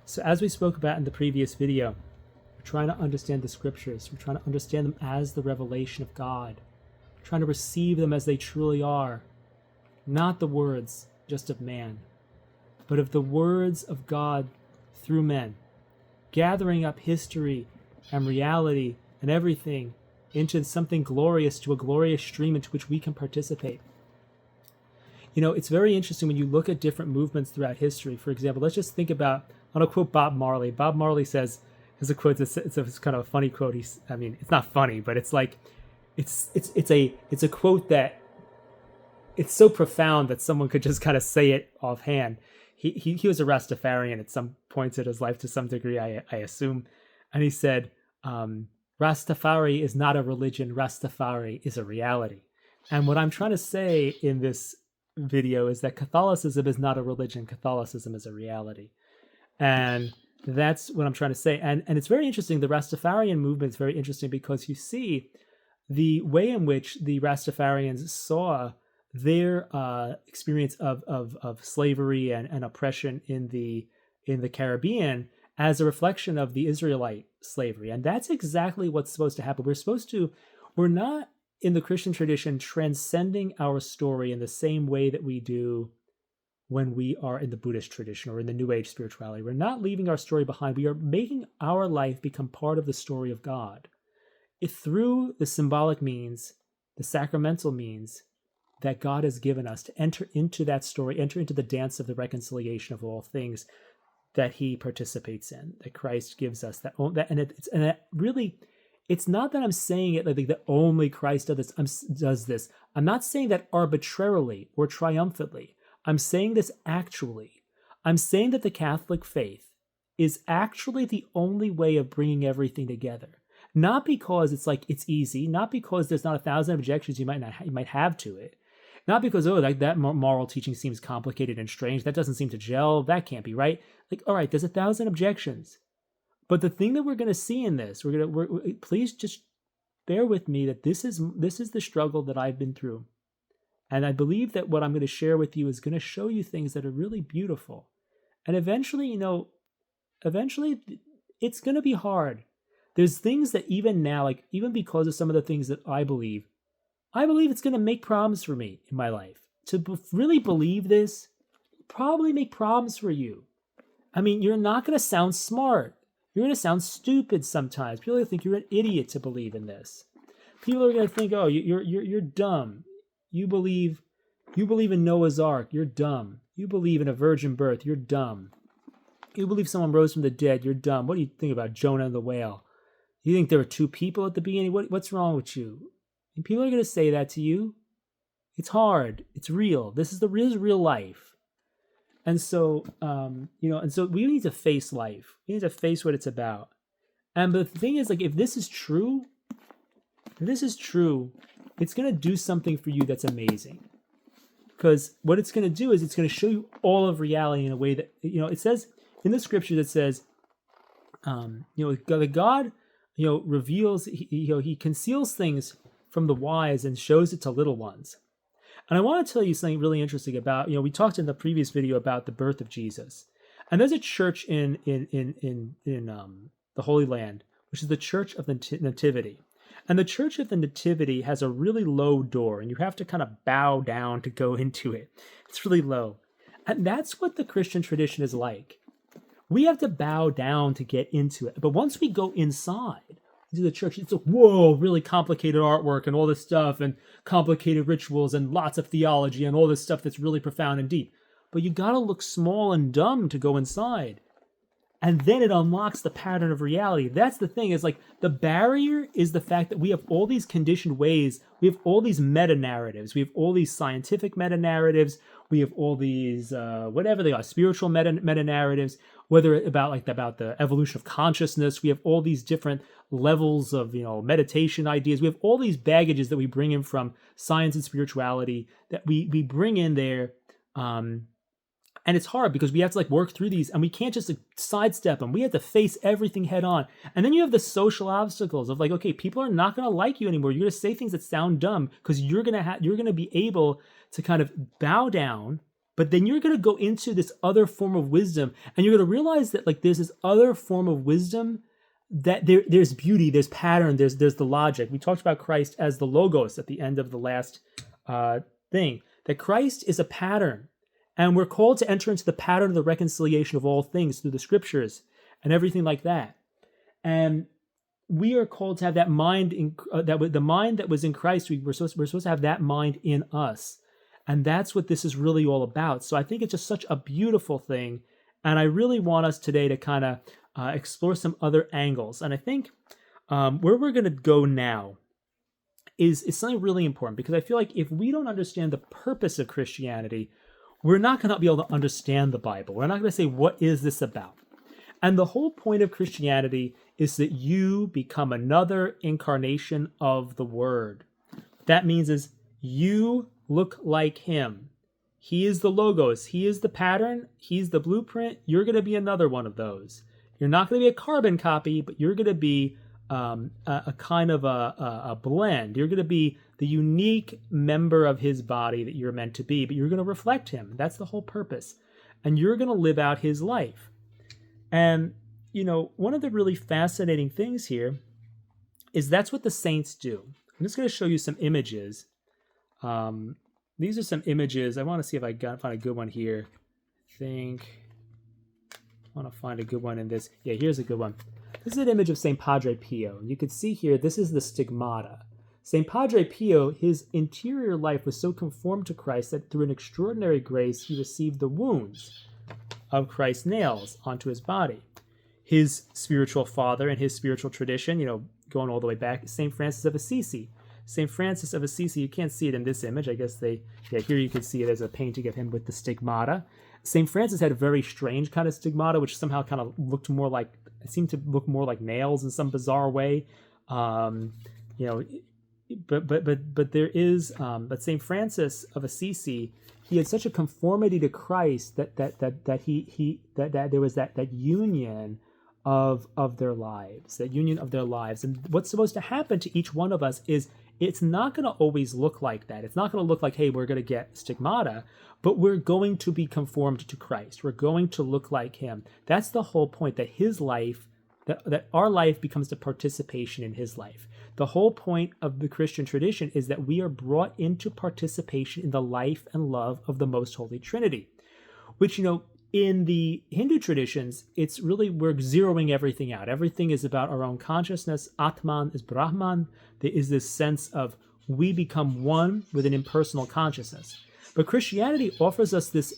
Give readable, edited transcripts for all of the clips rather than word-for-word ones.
So as we spoke about in the previous video, we're trying to understand the scriptures. We're trying to understand them as the revelation of God. We're trying to receive them as they truly are. Not the words just of man, but of the words of God through men, gathering up history and reality and everything into something glorious, to a glorious stream into which we can participate. You know, it's very interesting when you look at different movements throughout history. For example, let's just think about, I'm going to quote Bob Marley. Bob Marley says, there's a quote, it's kind of a funny quote. I mean, it's not funny, but it's like, it's a quote that it's so profound that someone could just kind of say it offhand. He was a Rastafarian at some points in his life to some degree, I assume. And he said, Rastafari is not a religion, Rastafari is a reality. And what I'm trying to say in this video is that Catholicism is not a religion, Catholicism is a reality. And that's what I'm trying to say. And it's very interesting. The Rastafarian movement is very interesting because you see the way in which the Rastafarians saw their experience of slavery and oppression in the Caribbean as a reflection of the Israelite slavery. And that's exactly what's supposed to happen. We're not in the Christian tradition transcending our story in the same way that we do when we are in the Buddhist tradition or in the New Age spirituality. We're not leaving our story behind. We are making our life become part of the story of God. Through the symbolic means, the sacramental means that God has given us to enter into that story, enter into the dance of the reconciliation of all things that he participates in, that Christ gives us. It's not that I'm saying it like that only Christ does this. I'm not saying that arbitrarily or triumphantly. I'm saying this actually. I'm saying that the Catholic faith is actually the only way of bringing everything together. Not because it's easy, not because there's not 1,000 objections you might have to it, not because that moral teaching seems complicated and strange, that doesn't seem to gel, that can't be right. Like, all right, there's 1,000 objections, but the thing that we're going to see in this, please just bear with me that this is the struggle that I've been through, and I believe that what I'm going to share with you is going to show you things that are really beautiful, and eventually, it's going to be hard. There's things that even now, like even because of some of the things that I believe it's going to make problems for me in my life. To really believe this, probably make problems for you. I mean, you're not going to sound smart. You're going to sound stupid sometimes. People are going to think you're an idiot to believe in this. People are going to think, oh, you're dumb. You believe in Noah's Ark. You're dumb. You believe in a virgin birth. You're dumb. You believe someone rose from the dead. You're dumb. What do you think about Jonah and the whale? You think there were two people at the beginning? What's wrong with you? And people are going to say that to you. It's hard. It's real. This is real life. And so, so we need to face life. We need to face what it's about. And the thing is, like, if this is true, it's going to do something for you that's amazing. Because what it's going to do is it's going to show you all of reality in a way that, it says in the scripture that says, God, reveals, he conceals things from the wise and shows it to little ones. And I want to tell you something really interesting about, we talked in the previous video about the birth of Jesus. And there's a church in the Holy Land, which is the Church of the Nativity. And the Church of the Nativity has a really low door, and you have to kind of bow down to go into it. It's really low. And that's what the Christian tradition is like. We have to bow down to get into it. But once we go inside into the church, it's like, whoa, really complicated artwork and all this stuff and complicated rituals and lots of theology and all this stuff that's really profound and deep. But you got to look small and dumb to go inside. And then it unlocks the pattern of reality. That's the thing, is like the barrier is the fact that we have all these conditioned ways. We have all these meta-narratives. We have all these scientific meta-narratives. We have all these, whatever they are, spiritual meta-narratives, whether about the evolution of consciousness. We have all these different levels of, meditation ideas. We have all these baggages that we bring in from science and spirituality that we bring in there. And it's hard because we have to work through these, and we can't just sidestep them. We have to face everything head on. And then you have the social obstacles of okay, people are not going to like you anymore. You're going to say things that sound dumb because you're going to be able to kind of bow down But then you're going to go into this other form of wisdom, and you're going to realize that like there's this other form of wisdom that there's beauty, there's pattern, there's the logic. We talked about Christ as the Logos at the end of the last thing, that Christ is a pattern, and we're called to enter into the pattern of the reconciliation of all things through the scriptures and everything like that. And we are called to have that mind the mind that was in Christ. We're supposed to have that mind in us. And that's what this is really all about. So I think it's just such a beautiful thing. And I really want us today to kind of explore some other angles. And I think where we're going to go now is something really important, because I feel like if we don't understand the purpose of Christianity, we're not going to be able to understand the Bible. We're not going to say, what is this about? And the whole point of Christianity is that you become another incarnation of the Word. That means is you look like him. He is the Logos. He is the pattern. He's the blueprint. You're going to be another one of those. You're not going to be a carbon copy, but you're going to be a kind of a blend. You're going to be the unique member of his body that you're meant to be, but you're going to reflect him. That's the whole purpose. And you're going to live out his life. And, you know, one of the really fascinating things here is that's what the saints do. I'm just going to show you some images. These are some images. I want to see if I find a good one here. I want to find a good one in this. Yeah, here's a good one. This is an image of St. Padre Pio. You can see here, this is the stigmata. St. Padre Pio, his interior life was so conformed to Christ that through an extraordinary grace, he received the wounds of Christ's nails onto his body. His spiritual father and his spiritual tradition, you know, going all the way back, St. Francis of Assisi. St. Francis of Assisi, you can't see it in this image. I guess here you can see it as a painting of him with the stigmata. St. Francis had a very strange kind of stigmata, which somehow kind of looked more like, it seemed to look more like nails in some bizarre way. But St. Francis of Assisi, he had such a conformity to Christ that there was that union of their lives, And what's supposed to happen to each one of us is it's not going to always look like that. It's not going to look like, hey, we're going to get stigmata, but we're going to be conformed to Christ. We're going to look like him. That's the whole point, that his life, that our life becomes the participation in his life. The whole point of the Christian tradition is that we are brought into participation in the life and love of the Most Holy Trinity, which, you know, in the Hindu traditions, it's really, we're zeroing everything out. Everything is about our own consciousness. Atman is Brahman. There is this sense of we become one with an impersonal consciousness. But Christianity offers us this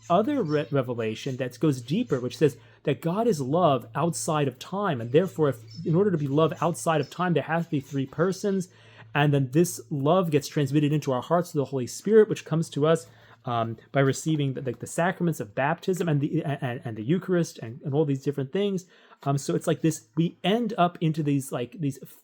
other revelation that goes deeper, which says that God is love outside of time. And therefore, in order to be love outside of time, there has to be three persons. And then this love gets transmitted into our hearts through the Holy Spirit, which comes to us by receiving the sacraments of baptism and the Eucharist and all these different things. So it's like this, we end up into these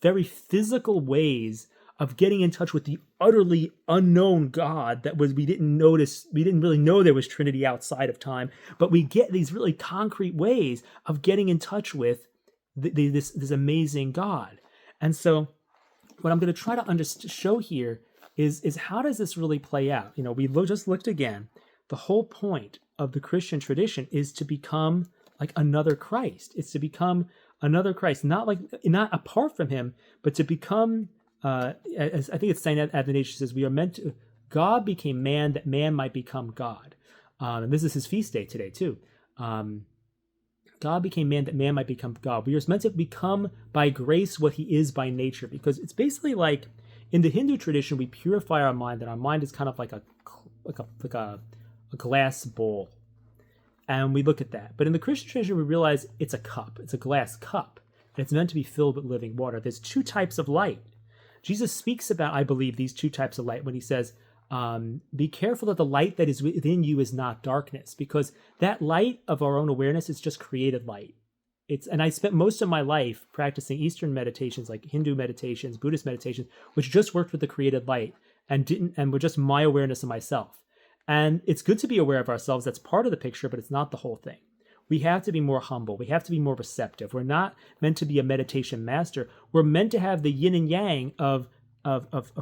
very physical ways of getting in touch with the utterly unknown God that we didn't really know there was Trinity outside of time, but we get these really concrete ways of getting in touch with this amazing God. And so what I'm going to try to show here is how does this really play out? You know, we just looked again. The whole point of the Christian tradition is to become like another Christ. It's to become another Christ, not apart from him, but to become, as I think it's St. Athanasius says, we are meant to, God became man that man might become God. And this is his feast day today too. God became man that man might become God. We are meant to become by grace what he is by nature, because it's basically like, in the Hindu tradition, we purify our mind, and our mind is kind of like a glass bowl. And we look at that. But in the Christian tradition, we realize it's a cup. It's a glass cup. And it's meant to be filled with living water. There's two types of light. Jesus speaks about, I believe, these two types of light when he says, be careful that the light that is within you is not darkness, because that light of our own awareness is just created light. And I spent most of my life practicing Eastern meditations, like Hindu meditations, Buddhist meditations, which just worked with the created light and were just my awareness of myself. And it's good to be aware of ourselves. That's part of the picture, but it's not the whole thing. We have to be more humble. We have to be more receptive. We're not meant to be a meditation master. We're meant to have the yin and yang of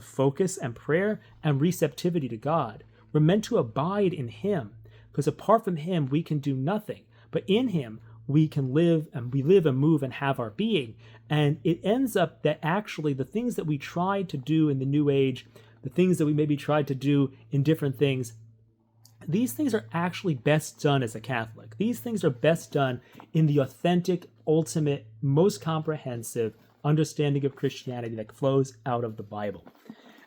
focus and prayer and receptivity to God. We're meant to abide in him, because apart from him, we can do nothing. But in him, we can live and move and have our being. And it ends up that actually the things that we tried to do in the New Age, the things that we maybe tried to do in different things, these things are actually best done as a Catholic. These things are best done in the authentic, ultimate, most comprehensive understanding of Christianity that flows out of the Bible.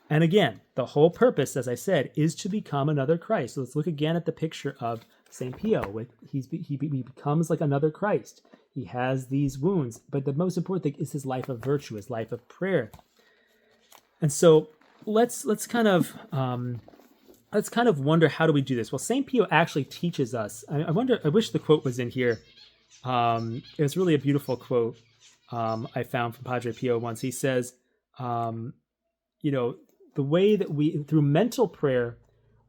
And again, the whole purpose, as I said, is to become another Christ. So let's look again at the picture of St. Pio. He becomes like another Christ. He has these wounds, but the most important thing is his life of virtue, his life of prayer. And so let's kind of wonder, how do we do this? Well, St. Pio actually teaches us. I wish the quote was in here. It was really a beautiful quote I found from Padre Pio once. He says, the way that we, through mental prayer,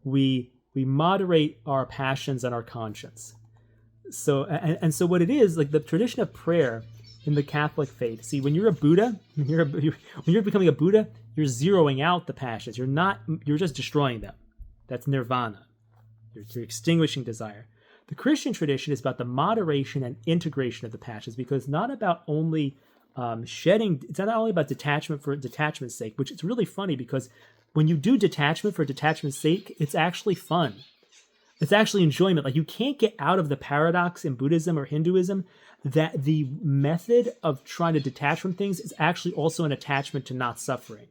we moderate our passions and our conscience. So, and so what it is, like the tradition of prayer in the Catholic faith. See, when you're a Buddha, when you're becoming a Buddha, you're zeroing out the passions. You're just destroying them. That's nirvana. You're extinguishing desire. The Christian tradition is about the moderation and integration of the passions, because it's not about only it's not only about detachment for detachment's sake, which is really funny, because when you do detachment for detachment's sake, it's actually fun. It's actually enjoyment. Like, you can't get out of the paradox in Buddhism or Hinduism that the method of trying to detach from things is actually also an attachment to not suffering.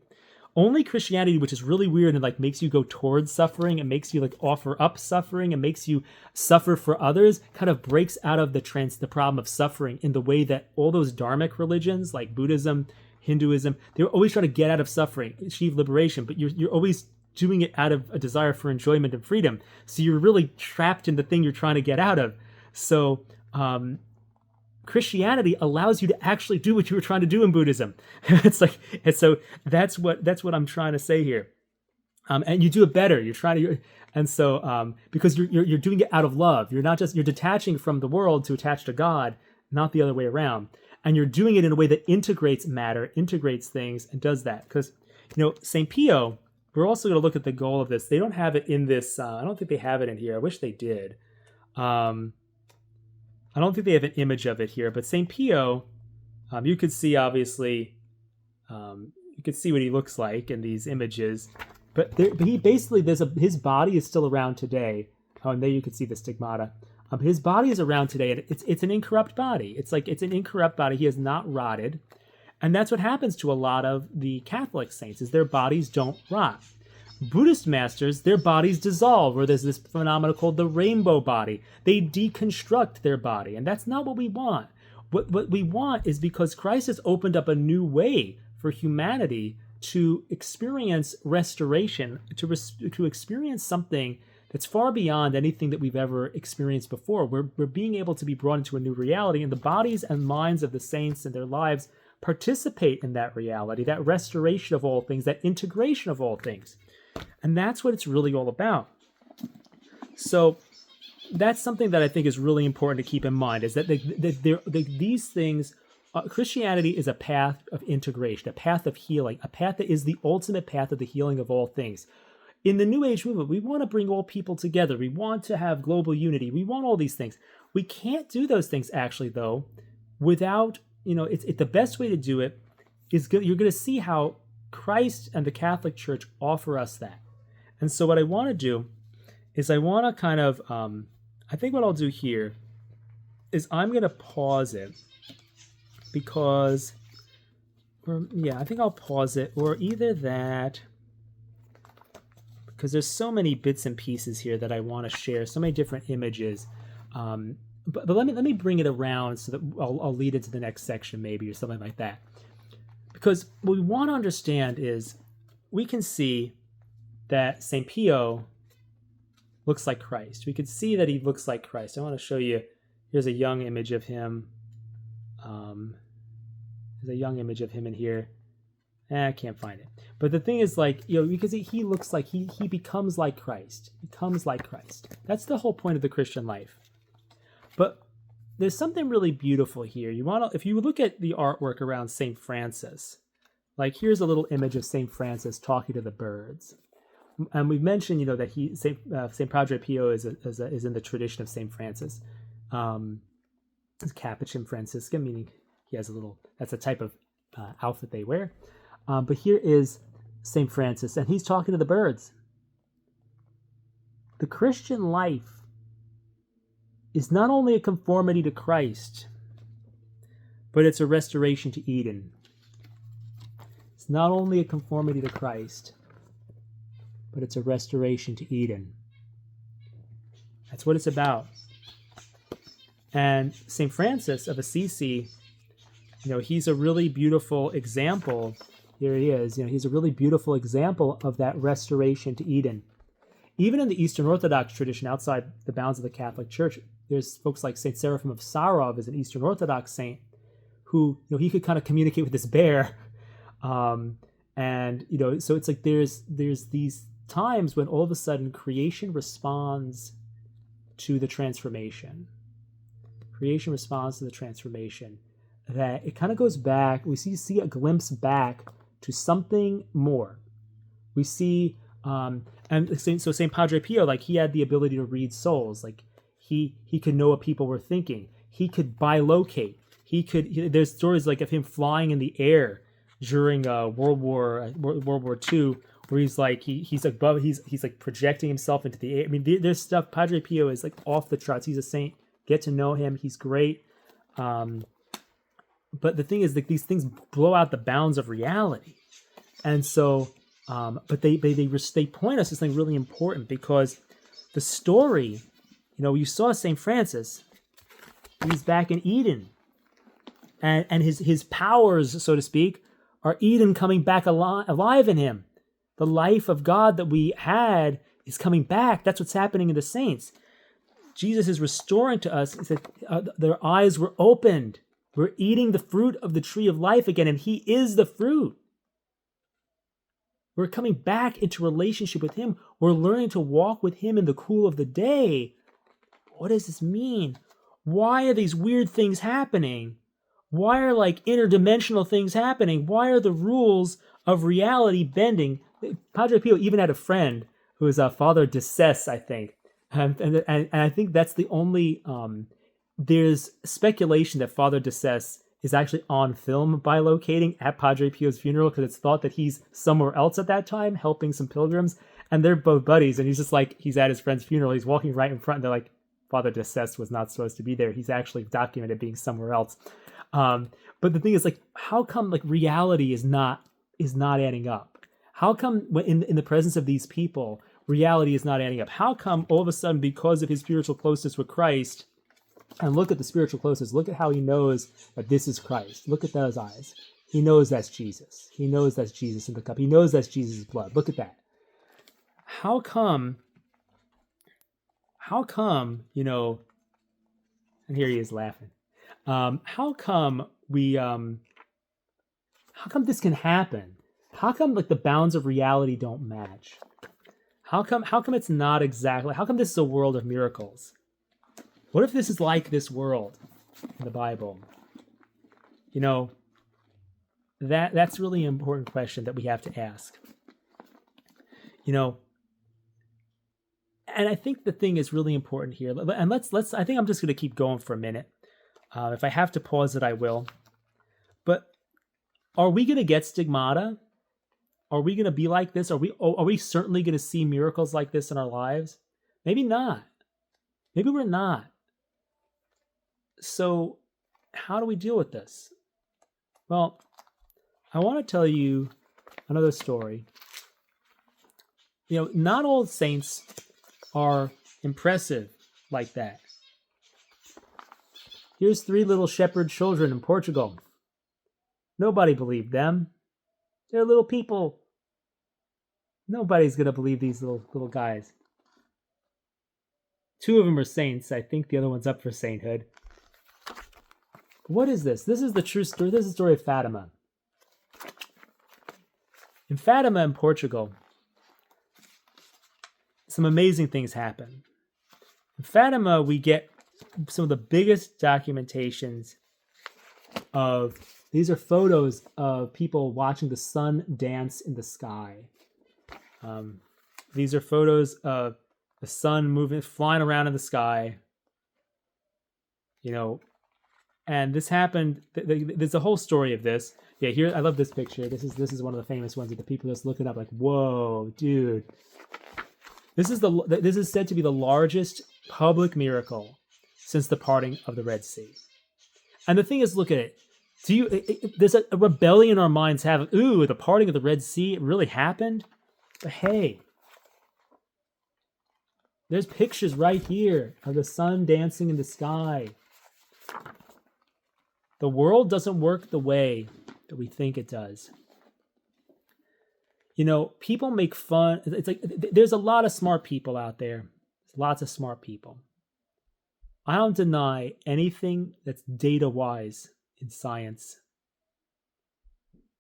Only Christianity, which is really weird and like makes you go towards suffering and makes you like offer up suffering and makes you suffer for others, kind of breaks out of the problem of suffering in the way that all those dharmic religions like Buddhism, Hinduism, they're always trying to get out of suffering, achieve liberation, but you're always doing it out of a desire for enjoyment and freedom. So you're really trapped in the thing you're trying to get out of. So Christianity allows you to actually do what you were trying to do in Buddhism. And so that's what I'm trying to say here. And you do it better. You're trying to, and so because you're doing it out of love. You're detaching from the world to attach to God, not the other way around. And you're doing it in a way that integrates matter, integrates things, and does that. Because St. Pio, we're also going to look at the goal of this. They don't have it in this. I don't think they have it in here. I wish they did. I don't think they have an image of it here, but St. Pio, you could see, obviously, you could see what he looks like in these images, but he basically, his body is still around today. Oh, and there you can see the stigmata. His body is around today, and it's an incorrupt body. It's an incorrupt body. He has not rotted. And that's what happens to a lot of the Catholic saints, is their bodies don't rot. Buddhist masters, their bodies dissolve, or there's this phenomenon called the rainbow body. They deconstruct their body, and that's not what we want. What we want is, because Christ has opened up a new way for humanity to experience restoration, to experience something that's far beyond anything that we've ever experienced before. We're being able to be brought into a new reality, and the bodies and minds of the saints and their lives participate in that reality, that restoration of all things, that integration of all things. And that's what it's really all about. So that's something that I think is really important to keep in mind, is that these things, Christianity is a path of integration, a path of healing, a path that is the ultimate path of the healing of all things. In the New Age movement, we want to bring all people together. We want to have global unity. We want all these things. We can't do those things, actually, though, without, the best way to do it is you're going to see how Christ and the Catholic Church offer us that. And so what I want to do is I want to kind of, I think what I'll do here is I'm going to pause it because, I think I'll pause it, or either that, because there's so many bits and pieces here that I want to share, so many different images. But let me bring it around so that I'll lead into the next section maybe, or something like that. Because what we want to understand is, we can see that St. Pio looks like Christ. We can see that he looks like Christ. I want to show you, here's a young image of him. There's a young image of him in here. I can't find it. But the thing is, because he looks like, he becomes like Christ. He becomes like Christ. That's the whole point of the Christian life. But there's something really beautiful here. If you look at the artwork around St. Francis, like here's a little image of St. Francis talking to the birds. and we've mentioned, that Saint Padre Pio is in the tradition of Saint Francis, Capuchin Franciscan, meaning he has that's a type of outfit they wear. But here is Saint Francis, and he's talking to the birds. The Christian life is not only a conformity to Christ, but it's a restoration to Eden. It's not only a conformity to Christ, but it's a restoration to Eden. That's what it's about. And St. Francis of Assisi, he's a really beautiful example. Here he is. He's a really beautiful example of that restoration to Eden. Even in the Eastern Orthodox tradition, outside the bounds of the Catholic Church, there's folks like St. Seraphim of Sarov is an Eastern Orthodox saint who, he could kind of communicate with this bear. And, so it's like there's these times when all of a sudden creation responds to the transformation. Creation responds to the transformation. That it kind of goes back. We see a glimpse back to something more. We see, and so St. Padre Pio, like he had the ability to read souls. Like he could know what people were thinking. He could bilocate. There's stories like of him flying in the air during World War II, where he's like he's above, he's like projecting himself into the air. I mean, there's stuff. Padre Pio is like off the charts. He's a saint. Get to know him. He's great. But the thing is, like, these things blow out the bounds of reality, and so, but they point us to something really important, because the story, you saw Saint Francis. He's back in Eden, and his powers, so to speak, are Eden coming back alive in him. The life of God that we had is coming back. That's what's happening in the saints. Jesus is restoring to us. He said, their eyes were opened. We're eating the fruit of the tree of life again, and he is the fruit. We're coming back into relationship with him. We're learning to walk with him in the cool of the day. What does this mean? Why are these weird things happening? Why are like interdimensional things happening? Why are the rules of reality bending? Padre Pio even had a friend who was Father Deces, I think. And I think that's the only... there's speculation that Father Deces is actually on film bilocating at Padre Pio's funeral, because it's thought that he's somewhere else at that time helping some pilgrims, and they're both buddies, and he's just like, he's at his friend's funeral, he's walking right in front, and they're like, Father Deces was not supposed to be there. He's actually documented being somewhere else. But the thing is, like, how come like reality is not adding up? How come in the presence of these people, reality is not adding up? How come all of a sudden, because of his spiritual closeness with Christ, and look at the spiritual closeness, look at how he knows that this is Christ. Look at those eyes. He knows that's Jesus. He knows that's Jesus in the cup. He knows that's Jesus' blood. Look at that. How come, and here he is laughing. How come this can happen? How come like the bounds of reality don't match? How come it's not exactly, how come this is a world of miracles? What if this is like this world in the Bible? That's really an important question that we have to ask. And I think the thing is really important here. And let's I think I'm just going to keep going for a minute. If I have to pause it, I will. But are we going to get stigmata? Are we going to be like this? Are we certainly going to see miracles like this in our lives? Maybe not. Maybe we're not. So how do we deal with this? Well, I want to tell you another story. Not all saints are impressive like that. Here's 3 little shepherd children in Portugal. Nobody believed them. They're little people. Nobody's going to believe these little guys. 2 of them are saints. I think the other one's up for sainthood. What is this? This is the true story. This is the story of Fatima. In Fatima in Portugal, some amazing things happen. In Fatima, we get some of the biggest documentations of, these are photos of people watching the sun dance in the sky. These are photos of the sun moving, flying around in the sky. And this happened. There's a whole story of this. Yeah, here I love this picture. This is one of the famous ones that the people just look it up like, whoa, dude. This is said to be the largest public miracle since the parting of the Red Sea. And the thing is, look at it. There's a rebellion in our minds have, ooh, the parting of the Red Sea, it really happened? But hey, there's pictures right here of the sun dancing in the sky. The world doesn't work the way that we think it does. People make fun. It's like there's a lot of smart people out there. Lots of smart people. I don't deny anything that's data-wise in science.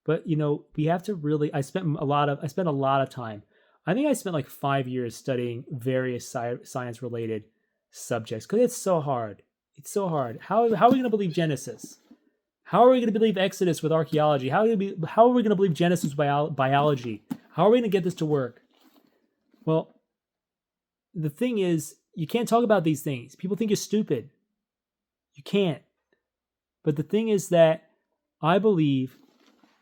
But we have to really. I spent a lot of time. I think I spent like 5 years studying various science-related subjects because it's so hard. It's so hard. How are we going to believe Genesis? How are we going to believe Exodus with archaeology? How are we going to believe Genesis with biology? How are we going to get this to work? Well, the thing is, you can't talk about these things. People think you're stupid. You can't. But the thing is that I believe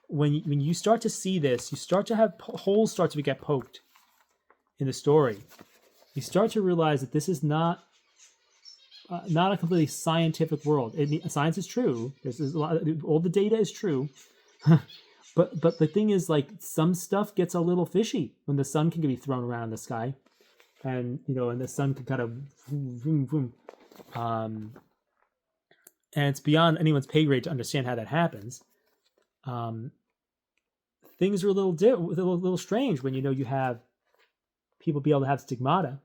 when you start to see this, you start to have holes start to get poked in the story. You start to realize that this is not a completely scientific world. Science is true. There's a lot. All the data is true, but the thing is, like, some stuff gets a little fishy when the sun can be thrown around in the sky, and and the sun can kind of vroom, vroom, and it's beyond anyone's pay grade to understand how that happens. Things are a little strange when you have people be able to have stigmata.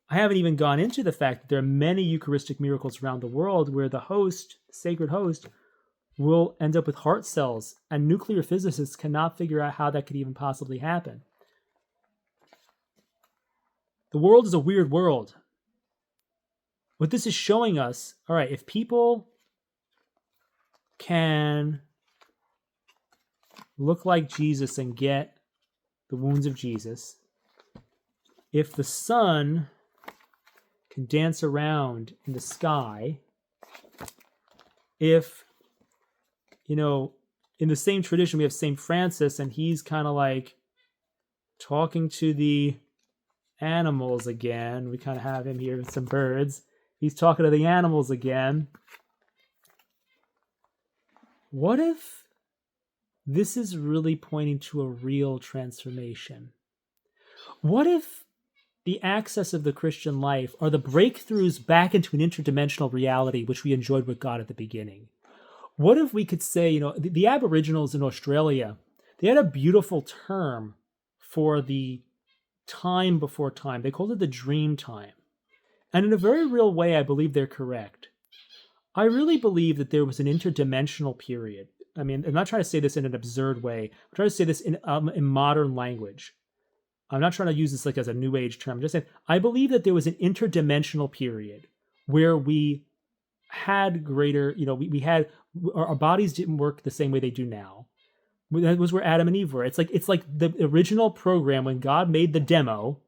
I haven't even gone into the fact that there are many Eucharistic miracles around the world where the host, the sacred host, will end up with heart cells, and nuclear physicists cannot figure out how that could even possibly happen. The world is a weird world. What this is showing us, all right, if people can look like Jesus and get the wounds of Jesus, if the sun can dance around in the sky, if in the same tradition we have St. Francis, and he's kind of like talking to the animals again. We kind of have him here with some birds. He's talking to the animals again. What if this is really pointing to a real transformation? What if the access of the Christian life are the breakthroughs back into an interdimensional reality which we enjoyed with God at the beginning? What if we could say, the Aboriginals in Australia, they had a beautiful term for the time before time. They called it the dream time. And in a very real way, I believe they're correct. I really believe that there was an interdimensional period. I mean, I'm not trying to say this in an absurd way. I'm trying to say this in modern language. I'm not trying to use this like as a new age term. I'm just saying, I believe that there was an interdimensional period where we had greater, we had, our bodies didn't work the same way they do now. That was where Adam and Eve were. It's like the original program when God made the demo,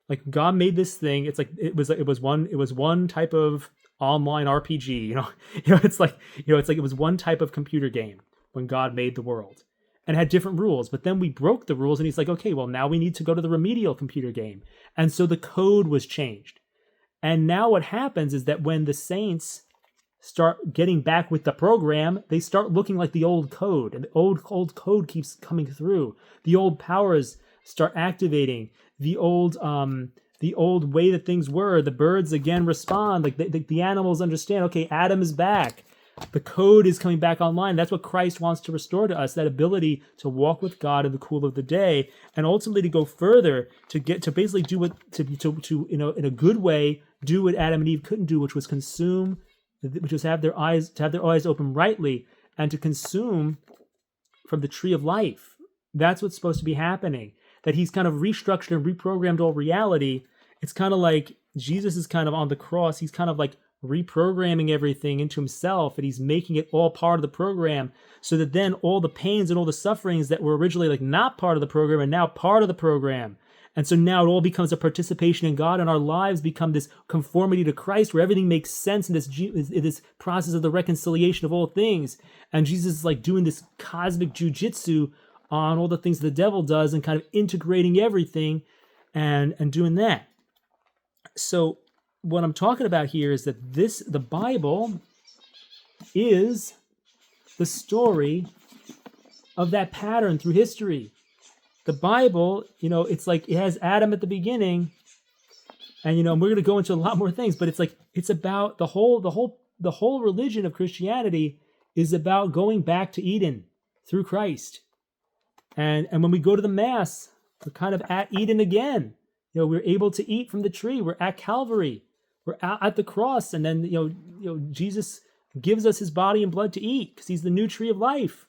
like God made this thing. It's like, it was one type of online RPG, it's like it was one type of computer game when God made the world. And had different rules, but then we broke the rules, and he's like, okay, well, now we need to go to the remedial computer game. And so the code was changed. And now what happens is that when the saints start getting back with the program, they start looking like the old code, and the old code keeps coming through. The old powers start activating. The old way that things were. The birds again respond. Like the animals understand, okay, Adam is back. The code is coming back online. That's what Christ wants to restore to us, that ability to walk with God in the cool of the day, and ultimately to go further, to get to basically do what in a good way do what Adam and Eve couldn't do, which was consume, which was have their eyes open rightly, and to consume from the tree of life. That's what's supposed to be happening. That he's kind of restructured and reprogrammed all reality. It's kind of like Jesus is kind of on the cross. He's kind of like reprogramming everything into himself, and he's making it all part of the program, so that then all the pains and all the sufferings that were originally like not part of the program are now part of the program. And so now it all becomes a participation in God, and our lives become this conformity to Christ, where everything makes sense in this process of the reconciliation of all things. And Jesus is like doing this cosmic jujitsu on all the things the devil does, and kind of integrating everything and doing that. So what I'm talking about here is that the Bible is the story of that pattern through history. The Bible, it's like it has Adam at the beginning, and we're going to go into a lot more things, but it's about the whole religion of Christianity is about going back to Eden through Christ. And when we go to the Mass, we're kind of at Eden again. We're able to eat from the tree. We're at Calvary. We're at the cross, and then Jesus gives us his body and blood to eat because he's the new tree of life.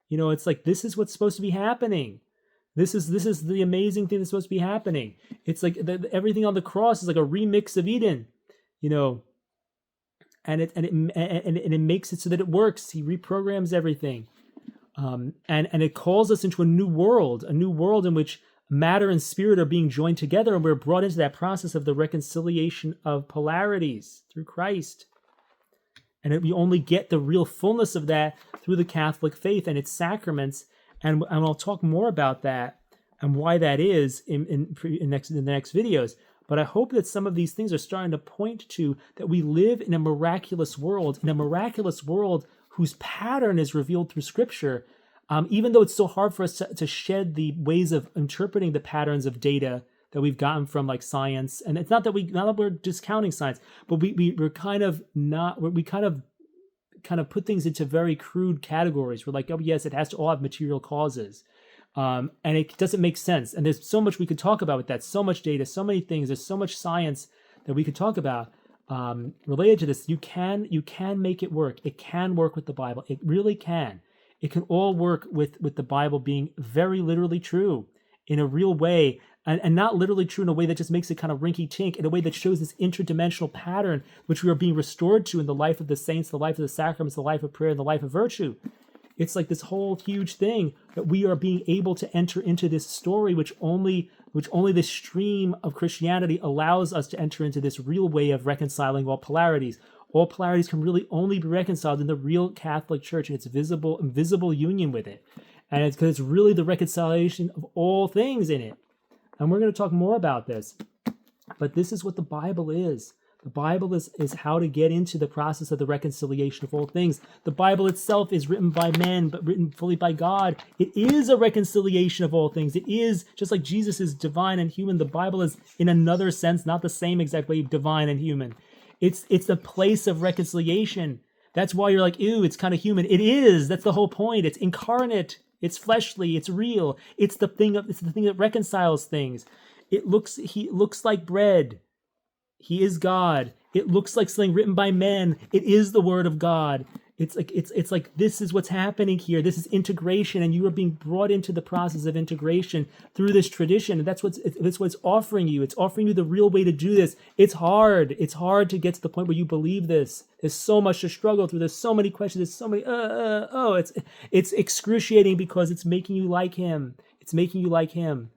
It's like this is what's supposed to be happening. This is the amazing thing that's supposed to be happening. It's like everything on the cross is like a remix of Eden, and it makes it so that it works. He reprograms everything, and it calls us into a new world in which matter and spirit are being joined together, and we're brought into that process of the reconciliation of polarities through Christ. And we only get the real fullness of that through the Catholic faith and its sacraments. And I'll talk more about that and why that is in the next videos. But I hope that some of these things are starting to point to that we live in a miraculous world whose pattern is revealed through Scripture. Even though it's so hard for us to shed the ways of interpreting the patterns of data that we've gotten from like science, and it's not that we're discounting science, but we're kind of put things into very crude categories. We're like, oh yes, it has to all have material causes, and it doesn't make sense. And there's so much we could talk about with that. So much data, so many things. There's so much science that we could talk about related to this. You can make it work. It can work with the Bible. It really can. It can all work with the Bible being very literally true in a real way, and not literally true in a way that just makes it kind of rinky-tink, in a way that shows this interdimensional pattern which we are being restored to in the life of the saints, the life of the sacraments, the life of prayer, and the life of virtue. It's like this whole huge thing that we are being able to enter into this story which only this stream of Christianity allows us to enter into, this real way of reconciling all polarities. All polarities can really only be reconciled in the real Catholic Church and its invisible union with it. And it's because it's really the reconciliation of all things in it. And we're going to talk more about this. But this is what the Bible is. The Bible is how to get into the process of the reconciliation of all things. The Bible itself is written by men, but written fully by God. It is a reconciliation of all things. It is, just like Jesus is divine and human, the Bible is, in another sense, not the same exact way, divine and human. It's the place of reconciliation. That's why you're like, ew, it's kind of human. It is. That's the whole point. It's incarnate. It's fleshly. It's real. It's the thing that reconciles things. He looks like bread. He is God. It looks like something written by men. It is the Word of God. It's like this is what's happening here. This is integration, and you are being brought into the process of integration through this tradition. And that's what it's offering you. It's offering you the real way to do this. It's hard. It's hard to get to the point where you believe this. There's so much to struggle through. There's so many questions. There's so many. It's excruciating because it's making you like Him. It's making you like Him.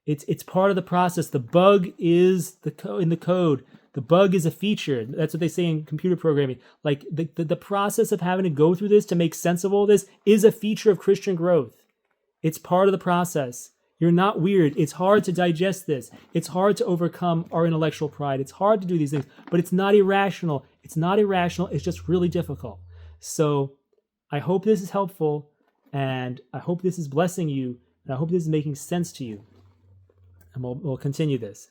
It's part of the process. The bug is in the code. The bug is a feature. That's what they say in computer programming. Like the process of having to go through this to make sense of all this is a feature of Christian growth. It's part of the process. You're not weird. It's hard to digest this. It's hard to overcome our intellectual pride. It's hard to do these things, but it's not irrational. It's not irrational. It's just really difficult. So I hope this is helpful, and I hope this is blessing you, and I hope this is making sense to you. And we'll continue this.